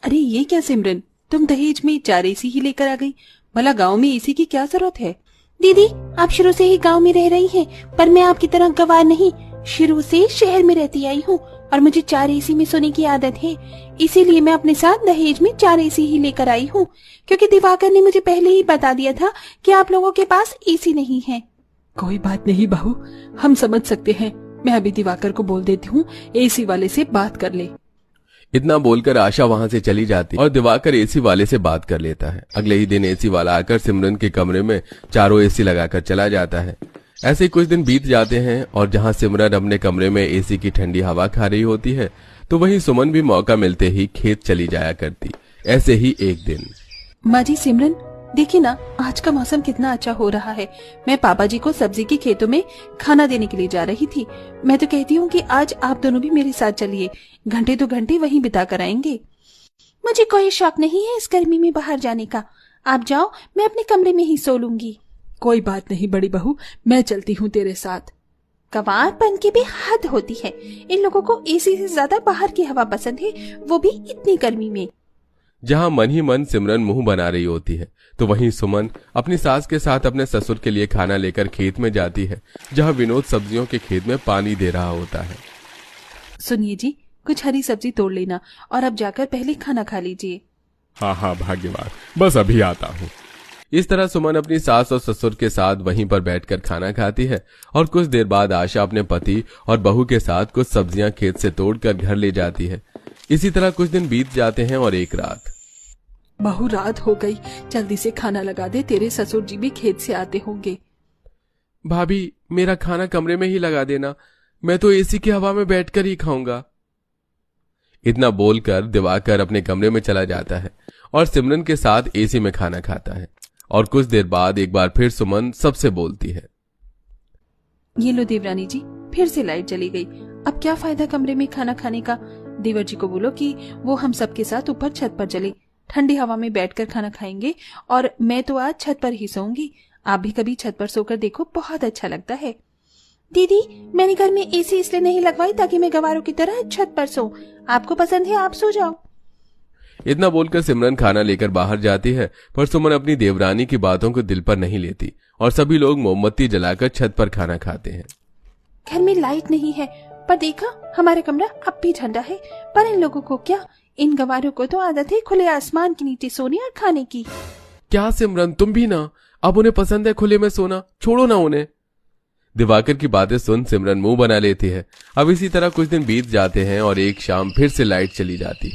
अरे ये क्या सिमरन, तुम दहेज में 4 एसी ही लेकर आ गई। भला गांव में एसी की क्या जरूरत है? दीदी, आप शुरू से ही गांव में रह रही हैं, पर मैं आपकी तरह गवार नहीं, शुरू से शहर में रहती आई हूँ और मुझे 4 एसी में सोने की आदत है। इसीलिए मैं अपने साथ दहेज में 4 एसी ही लेकर आई हूँ, क्योंकि दिवाकर ने मुझे पहले ही बता दिया था कि आप लोगों के पास एसी नहीं है। कोई बात नहीं बहू, हम समझ सकते हैं। मैं अभी दिवाकर को बोल देती हूँ एसी वाले से बात कर ले। इतना बोलकर आशा वहां से चली जाती और दिवाकर एसी वाले से बात कर लेता है। अगले ही दिन एसी वाला आकर सिमरन के कमरे में चारों एसी लगाकर चला जाता है। ऐसे ही कुछ दिन बीत जाते हैं और जहां सिमरन अपने कमरे में एसी की ठंडी हवा खा रही होती है, तो वहीं सुमन भी मौका मिलते ही खेत चली जाया करती। ऐसे ही एक दिन, माँ जी सिमरन, देखिए ना, आज का मौसम कितना अच्छा हो रहा है। मैं पापा जी को सब्जी के खेतों में खाना देने के लिए जा रही थी। मैं तो कहती हूँ कि आज आप दोनों भी मेरे साथ चलिए, घंटे 2 घंटे वहीं बिता कर आएंगे। मुझे कोई शौक नहीं है इस गर्मी में बाहर जाने का। आप जाओ, मैं अपने कमरे में ही सो लूंगी। कोई बात नहीं बड़ी बहू, मैं चलती हूँ तेरे साथ। गंवारपन की भी हद होती है। इन लोगों को एसी से ज्यादा बाहर की हवा पसंद है, वो भी इतनी गर्मी में। जहां मन ही मन सिमरन मुंह बना रही होती है, तो वहीं सुमन अपनी सास के साथ अपने ससुर के लिए खाना लेकर खेत में जाती है, जहां विनोद सब्जियों के खेत में पानी दे रहा होता है। सुनिए जी, कुछ हरी सब्जी तोड़ लेना और अब जाकर पहले खाना खा लीजिए। हाँ हाँ भाग्यवान, बस अभी आता हूँ। इस तरह सुमन अपनी सास और ससुर के साथ वहीं पर बैठकर खाना खाती है और कुछ देर बाद आशा अपने पति और बहू के साथ कुछ सब्जियां खेत से तोड़कर घर ले जाती है। इसी तरह कुछ दिन बीत जाते हैं और एक रात, बहू रात हो गई, जल्दी से खाना लगा दे, तेरे ससुर जी भी खेत से आते होंगे। भाभी, मेरा खाना कमरे में ही लगा देना, मैं तो एसी की हवा में बैठकर ही खाऊंगा। इतना बोलकर दिवाकर अपने कमरे में चला जाता है और सिमरन के साथ एसी में खाना खाता है। और कुछ देर बाद एक बार फिर सुमन सबसे बोलती है, ये लो देवरानी जी, फिर से लाइट चली गई। अब क्या फायदा कमरे में खाना खाने का। देवर जी को बोलो कि वो हम सबके साथ ऊपर छत पर चले, ठंडी हवा में बैठकर खाना खाएंगे। और मैं तो आज छत पर ही सोऊंगी। आप भी कभी छत पर सोकर देखो, बहुत अच्छा लगता है। दीदी, मैंने घर में एसी इसलिए नहीं लगवाई ताकि मैं गवारों की तरह छत पर सोऊं। आपको पसंद है, आप सो जाओ। इतना बोलकर सिमरन खाना लेकर बाहर जाती है, पर सुमन अपनी देवरानी की बातों को दिल पर नहीं लेती और सभी लोग मोमबत्ती जलाकर छत पर खाना खाते हैं। घर में लाइट नहीं है, पर देखा, हमारा कमरा अब भी ठंडा है। पर इन लोगों को क्या, इन गवारों को तो आदत है खुले आसमान के नीचे सोने और खाने की। क्या सिमरन, तुम भी ना? अब उन्हें पसंद है खुले में सोना, छोड़ो ना उन्हें। दिवाकर की बातें सुन सिमरन मुंह बना लेती है। अब इसी तरह कुछ दिन बीत जाते हैं और एक शाम फिर से लाइट चली जाती है।